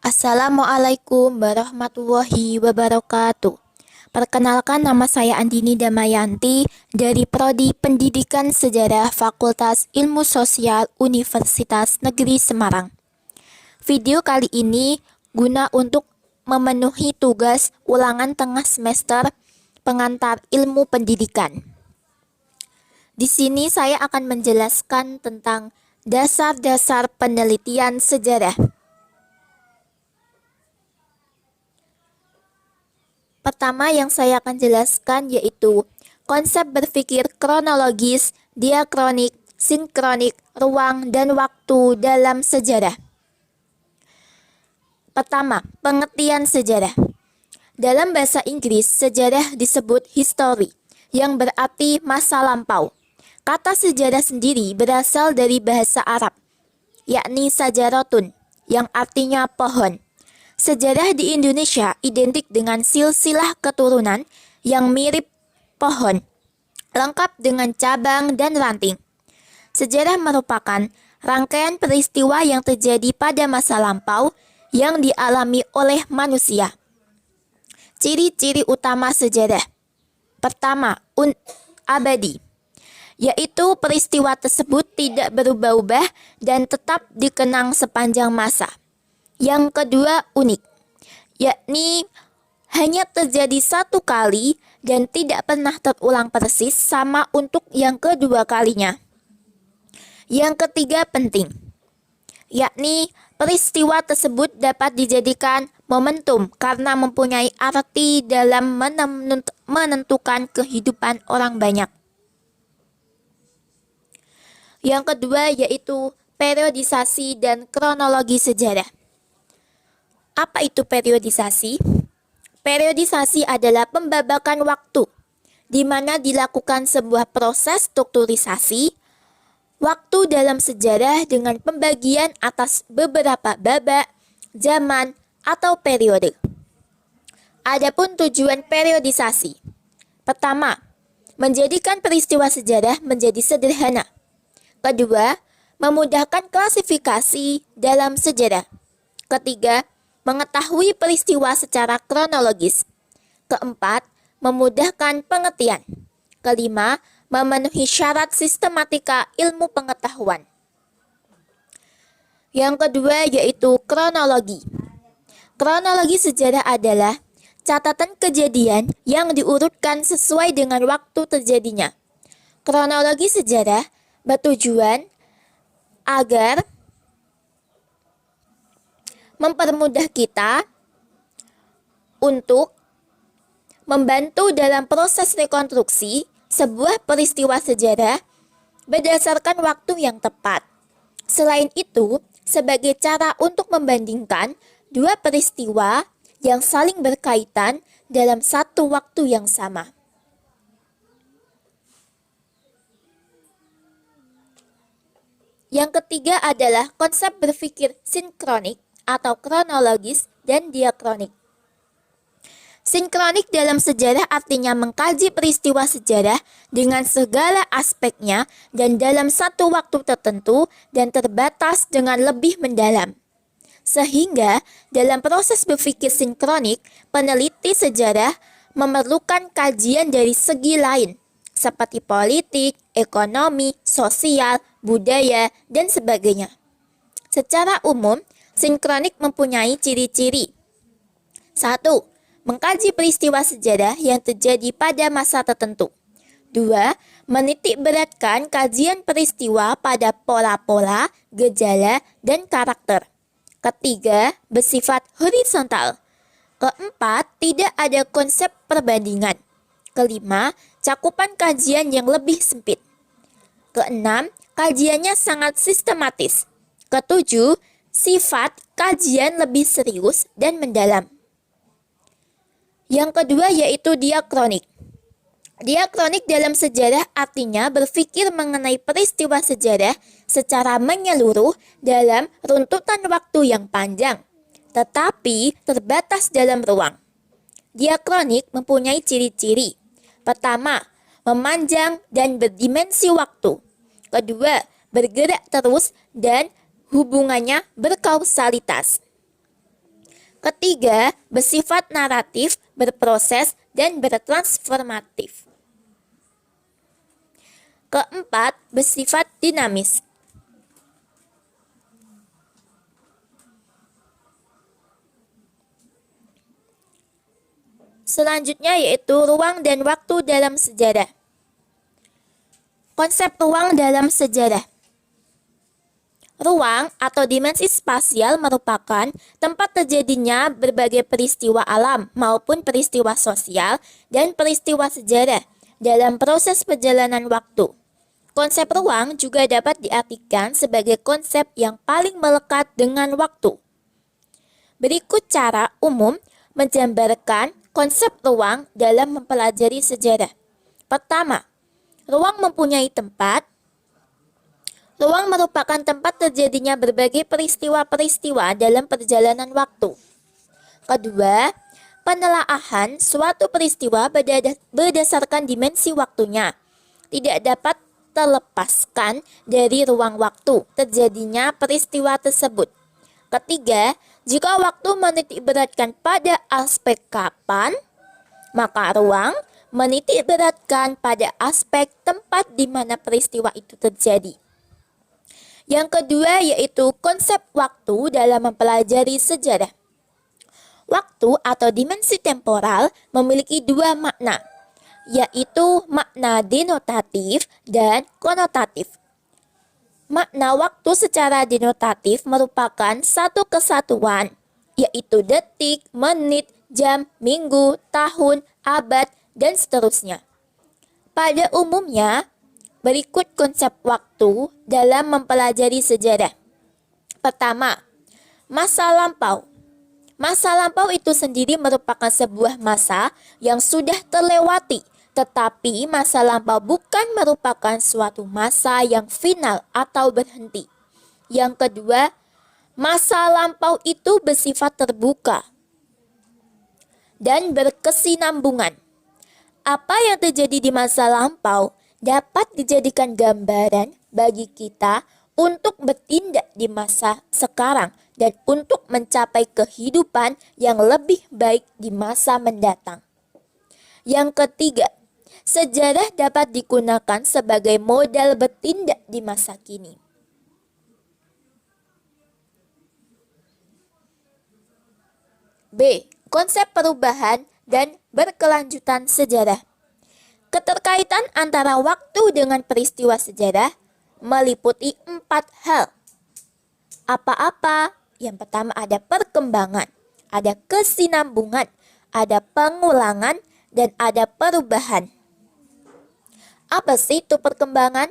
Assalamualaikum warahmatullahi wabarakatuh. Perkenalkan, nama saya Andini Damayanti dari Prodi Pendidikan Sejarah Fakultas Ilmu Sosial Universitas Negeri Semarang. Video kali ini guna untuk memenuhi tugas ulangan tengah semester pengantar ilmu pendidikan. Di sini saya akan menjelaskan tentang dasar-dasar penelitian sejarah. Pertama yang saya akan jelaskan yaitu konsep berpikir kronologis, diakronik, sinkronik, ruang, dan waktu dalam sejarah. Pertama, pengertian sejarah. Dalam bahasa Inggris, sejarah disebut history, yang berarti masa lampau. Kata sejarah sendiri berasal dari bahasa Arab, yakni sajarotun, yang artinya pohon. Sejarah di Indonesia identik dengan silsilah keturunan yang mirip pohon, lengkap dengan cabang dan ranting. Sejarah merupakan rangkaian peristiwa yang terjadi pada masa lampau yang dialami oleh manusia. Ciri-ciri utama sejarah. Pertama, abadi, yaitu peristiwa tersebut tidak berubah-ubah dan tetap dikenang sepanjang masa. Yang kedua, unik, yakni hanya terjadi satu kali dan tidak pernah terulang persis sama untuk yang kedua kalinya. Yang ketiga, penting, yakni peristiwa tersebut dapat dijadikan momentum karena mempunyai arti dalam menentukan kehidupan orang banyak. Yang kedua yaitu periodisasi dan kronologi sejarah. Apa itu periodisasi? Periodisasi adalah pembabakan waktu, di mana dilakukan sebuah proses strukturisasi waktu dalam sejarah dengan pembagian atas beberapa babak, zaman, atau periode. Adapun tujuan periodisasi. Pertama, menjadikan peristiwa sejarah menjadi sederhana. Kedua, memudahkan klasifikasi dalam sejarah. Ketiga, mengetahui peristiwa secara kronologis. Keempat, memudahkan pengertian. Kelima, memenuhi syarat sistematika ilmu pengetahuan. Yang kedua yaitu kronologi. Kronologi sejarah adalah catatan kejadian yang diurutkan sesuai dengan waktu terjadinya. Kronologi sejarah bertujuan agar mempermudah kita untuk membantu dalam proses rekonstruksi sebuah peristiwa sejarah berdasarkan waktu yang tepat. Selain itu, sebagai cara untuk membandingkan dua peristiwa yang saling berkaitan dalam satu waktu yang sama. Yang ketiga adalah konsep berpikir sinkronik atau kronologis dan diakronik. Sinkronik dalam sejarah artinya mengkaji peristiwa sejarah dengan segala aspeknya dan dalam satu waktu tertentu dan terbatas dengan lebih mendalam. Sehingga dalam proses berpikir sinkronik, peneliti sejarah memerlukan kajian dari segi lain, seperti politik, ekonomi, sosial, budaya, dan sebagainya. Secara umum, sinkronik mempunyai ciri-ciri. 1. Mengkaji peristiwa sejarah yang terjadi pada masa tertentu. 2. Menitikberatkan kajian peristiwa pada pola-pola, gejala, dan karakter. Ketiga, bersifat horizontal. Keempat, tidak ada konsep perbandingan. Kelima, cakupan kajian yang lebih sempit. Keenam, kajiannya sangat sistematis. Ketujuh, sifat kajian lebih serius dan mendalam. Yang kedua yaitu diakronik. Diakronik dalam sejarah artinya berpikir mengenai peristiwa sejarah secara menyeluruh dalam runtutan waktu yang panjang, tetapi terbatas dalam ruang. Diakronik mempunyai ciri-ciri. Pertama, memanjang dan berdimensi waktu. Kedua, bergerak terus dan hubungannya berkausalitas. Ketiga, bersifat naratif, berproses, dan bertransformatif. Keempat, bersifat dinamis. Selanjutnya yaitu ruang dan waktu dalam sejarah. Konsep ruang dalam sejarah. Ruang atau dimensi spasial merupakan tempat terjadinya berbagai peristiwa alam maupun peristiwa sosial dan peristiwa sejarah dalam proses perjalanan waktu. Konsep ruang juga dapat diartikan sebagai konsep yang paling melekat dengan waktu. Berikut cara umum mengambarkan konsep ruang dalam mempelajari sejarah. Pertama, ruang mempunyai tempat. Ruang merupakan tempat terjadinya berbagai peristiwa-peristiwa dalam perjalanan waktu. Kedua, penelaahan suatu peristiwa berdasarkan dimensi waktunya tidak dapat terlepaskan dari ruang waktu terjadinya peristiwa tersebut. Ketiga, jika waktu menitikberatkan pada aspek kapan, maka ruang menitikberatkan pada aspek tempat di mana peristiwa itu terjadi. Yang kedua yaitu konsep waktu dalam mempelajari sejarah. Waktu atau dimensi temporal memiliki dua makna, yaitu makna denotatif dan konotatif. Makna waktu secara denotatif merupakan satu kesatuan, yaitu detik, menit, jam, minggu, tahun, abad, dan seterusnya. Pada umumnya, berikut konsep waktu dalam mempelajari sejarah. Pertama, masa lampau. Masa lampau itu sendiri merupakan sebuah masa yang sudah terlewati, tetapi masa lampau bukan merupakan suatu masa yang final atau berhenti. Yang kedua, masa lampau itu bersifat terbuka dan berkesinambungan. Apa yang terjadi di masa lampau dapat dijadikan gambaran bagi kita untuk bertindak di masa sekarang dan untuk mencapai kehidupan yang lebih baik di masa mendatang. Yang ketiga, sejarah dapat digunakan sebagai modal bertindak di masa kini. B. Konsep perubahan dan berkelanjutan sejarah. Keterkaitan antara waktu dengan peristiwa sejarah meliputi 4 hal. Apa-apa? Yang pertama ada perkembangan, ada kesinambungan, ada pengulangan, dan ada perubahan. Apa sih itu perkembangan?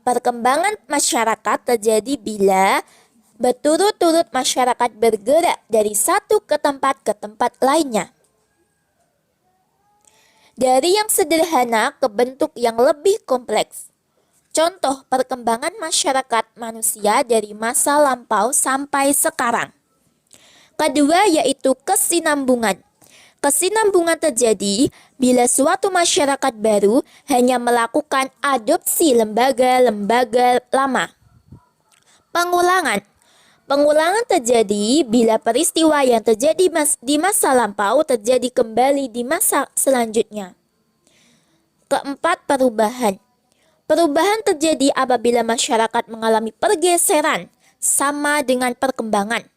Perkembangan masyarakat terjadi bila berturut-turut masyarakat bergerak dari satu ke tempat lainnya. Dari yang sederhana ke bentuk yang lebih kompleks. Contoh perkembangan masyarakat manusia dari masa lampau sampai sekarang. Kedua yaitu kesinambungan. Kesinambungan terjadi bila suatu masyarakat baru hanya melakukan adopsi lembaga-lembaga lama. Pengulangan. Pengulangan terjadi bila peristiwa yang terjadi di masa lampau terjadi kembali di masa selanjutnya. Keempat, perubahan. Perubahan terjadi apabila masyarakat mengalami pergeseran sama dengan perkembangan.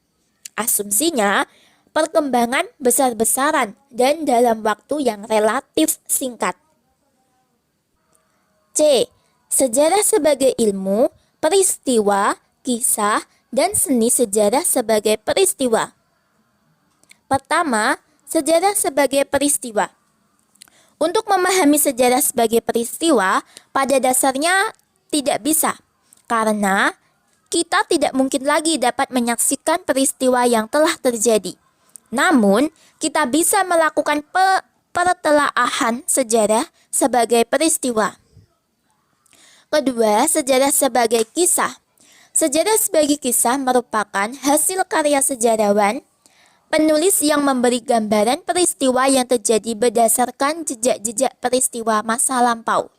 Asumsinya, perkembangan besar-besaran dan dalam waktu yang relatif singkat. C. Sejarah sebagai ilmu, peristiwa, kisah, dan seni sejarah sebagai peristiwa. Pertama, sejarah sebagai peristiwa. Untuk memahami sejarah sebagai peristiwa, pada dasarnya tidak bisa, karena kita tidak mungkin lagi dapat menyaksikan peristiwa yang telah terjadi. Namun, kita bisa melakukan pertelaahan sejarah sebagai peristiwa. Kedua, sejarah sebagai kisah. Sejarah sebagai kisah merupakan hasil karya sejarawan, penulis yang memberi gambaran peristiwa yang terjadi berdasarkan jejak-jejak peristiwa masa lampau.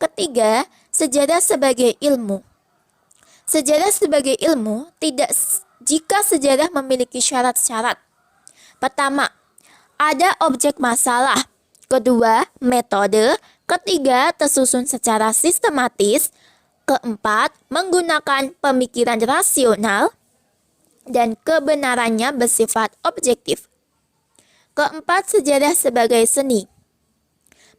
Ketiga, sejarah sebagai ilmu. Sejarah sebagai ilmu tidak jika sejarah memiliki syarat-syarat. Pertama, ada objek masalah. Kedua, metode. Ketiga, tersusun secara sistematis. Keempat, menggunakan pemikiran rasional. Dan kebenarannya bersifat objektif. Keempat, sejarah sebagai seni.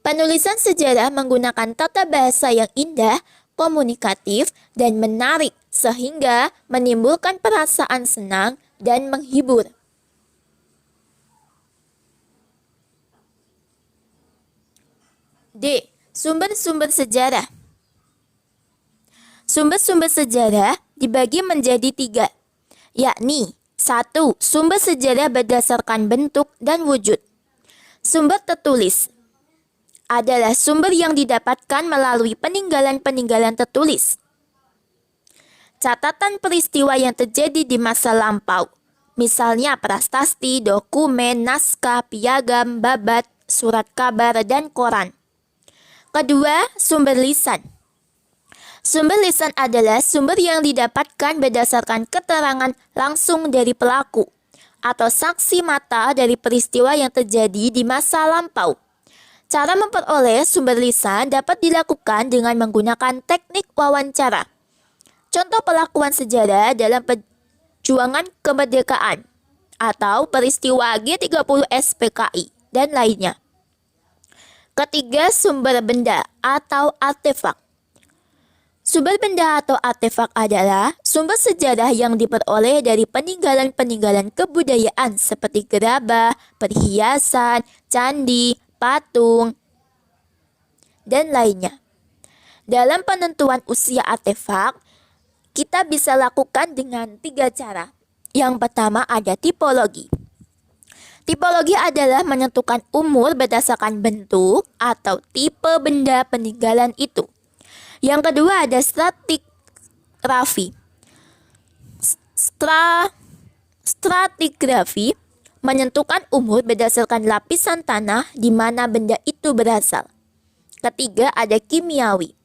Penulisan sejarah menggunakan tata bahasa yang indah, komunikatif, dan menarik sehingga menimbulkan perasaan senang dan menghibur. D. Sumber-sumber sejarah. Sumber-sumber sejarah dibagi menjadi 3, yakni 1. Sumber sejarah berdasarkan bentuk dan wujud. Sumber tertulis adalah sumber yang didapatkan melalui peninggalan-peninggalan tertulis. Catatan peristiwa yang terjadi di masa lampau, misalnya prasasti, dokumen, naskah, piagam, babat, surat kabar, dan koran. Kedua, sumber lisan. Sumber lisan adalah sumber yang didapatkan berdasarkan keterangan langsung dari pelaku atau saksi mata dari peristiwa yang terjadi di masa lampau. Cara memperoleh sumber lisan dapat dilakukan dengan menggunakan teknik wawancara. Contoh pelakuan sejarah dalam perjuangan kemerdekaan atau peristiwa G30 SPKI dan lainnya. Ketiga, sumber benda atau artefak. Sumber benda atau artefak adalah sumber sejarah yang diperoleh dari peninggalan-peninggalan kebudayaan seperti gerabah, perhiasan, candi, patung, dan lainnya. Dalam penentuan usia artefak, kita bisa lakukan dengan 3 cara. Yang pertama ada tipologi. Tipologi adalah menentukan umur berdasarkan bentuk atau tipe benda peninggalan itu. Yang kedua ada stratigrafi. Stratigrafi menentukan umur berdasarkan lapisan tanah di mana benda itu berasal. Ketiga ada kimiawi.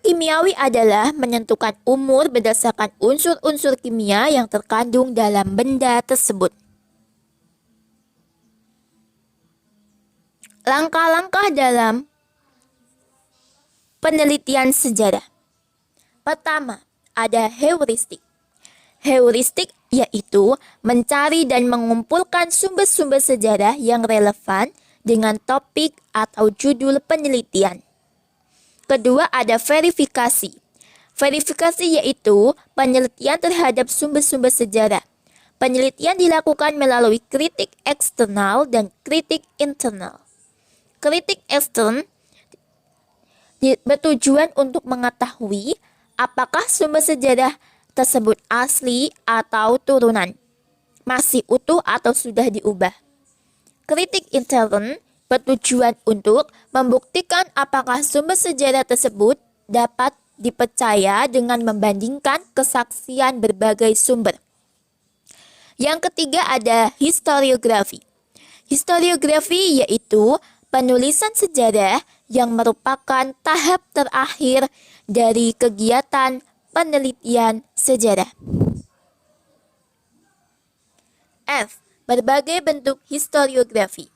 Kimiawi adalah menentukan umur berdasarkan unsur-unsur kimia yang terkandung dalam benda tersebut. Langkah-langkah dalam penelitian sejarah. Pertama, ada heuristik. Heuristik yaitu mencari dan mengumpulkan sumber-sumber sejarah yang relevan dengan topik atau judul penelitian. Kedua, ada verifikasi. Verifikasi yaitu penelitian terhadap sumber-sumber sejarah. Penelitian dilakukan melalui kritik eksternal dan kritik internal. Kritik ekstern bertujuan untuk mengetahui apakah sumber sejarah tersebut asli atau turunan, masih utuh atau sudah diubah. Kritik intern bertujuan untuk membuktikan apakah sumber sejarah tersebut dapat dipercaya dengan membandingkan kesaksian berbagai sumber. Yang ketiga ada historiografi. Historiografi yaitu penulisan sejarah yang merupakan tahap terakhir dari kegiatan penelitian sejarah. F. Berbagai bentuk historiografi.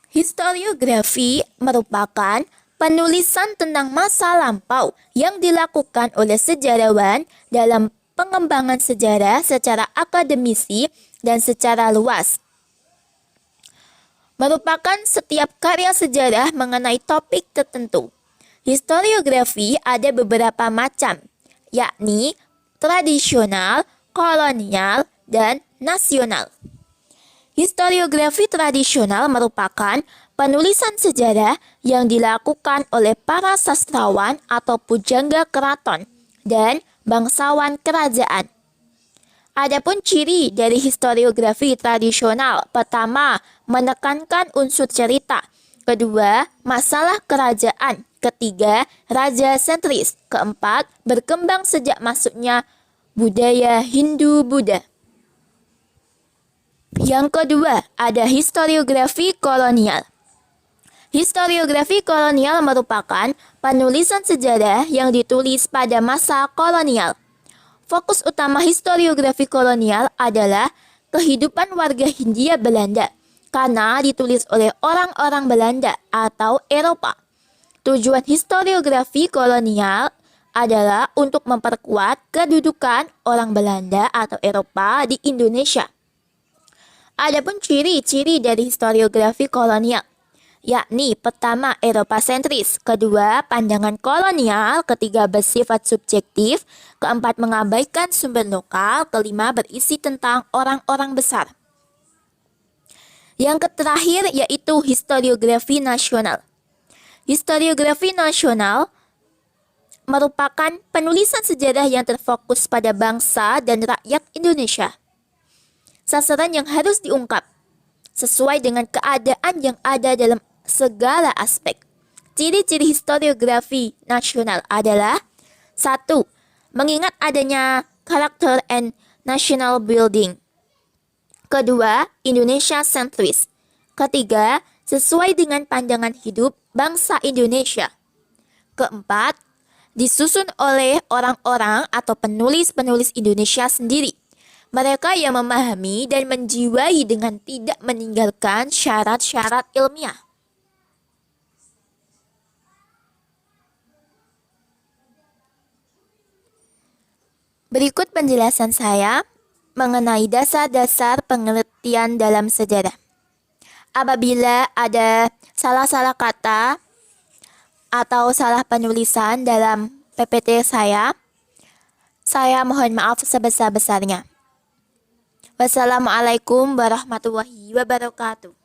Historiografi merupakan penulisan tentang masa lampau yang dilakukan oleh sejarawan dalam pengembangan sejarah secara akademisi dan secara luas. Merupakan setiap karya sejarah mengenai topik tertentu. Historiografi ada beberapa macam, yakni tradisional, kolonial, dan nasional. Historiografi tradisional merupakan penulisan sejarah yang dilakukan oleh para sastrawan atau pujangga keraton dan bangsawan kerajaan. Adapun ciri dari historiografi tradisional, pertama, menekankan unsur cerita. Kedua, masalah kerajaan. Ketiga, raja sentris. Keempat, berkembang sejak masuknya budaya Hindu-Buddha. Yang kedua, ada historiografi kolonial. Historiografi kolonial merupakan penulisan sejarah yang ditulis pada masa kolonial. Fokus utama historiografi kolonial adalah kehidupan warga Hindia Belanda karena ditulis oleh orang-orang Belanda atau Eropa. Tujuan historiografi kolonial adalah untuk memperkuat kedudukan orang Belanda atau Eropa di Indonesia. Adapun ciri-ciri dari historiografi kolonial, yakni pertama Eropa sentris, kedua pandangan kolonial, ketiga bersifat subjektif, keempat mengabaikan sumber lokal, kelima berisi tentang orang-orang besar. Yang terakhir yaitu historiografi nasional. Historiografi nasional merupakan penulisan sejarah yang terfokus pada bangsa dan rakyat Indonesia. Sasaran yang harus diungkap sesuai dengan keadaan yang ada dalam segala aspek. Ciri-ciri historiografi nasional adalah 1. Mengingat adanya karakter and national building. Kedua, Indonesia sentris. Ketiga, sesuai dengan pandangan hidup bangsa Indonesia. Keempat, disusun oleh orang-orang atau penulis-penulis Indonesia sendiri. Mereka yang memahami dan menjiwai dengan tidak meninggalkan syarat-syarat ilmiah. Berikut penjelasan saya mengenai dasar-dasar pengertian dalam sejarah. Apabila ada salah-salah kata atau salah penulisan dalam PPT saya mohon maaf sebesar-besarnya. Wassalamualaikum warahmatullahi wabarakatuh.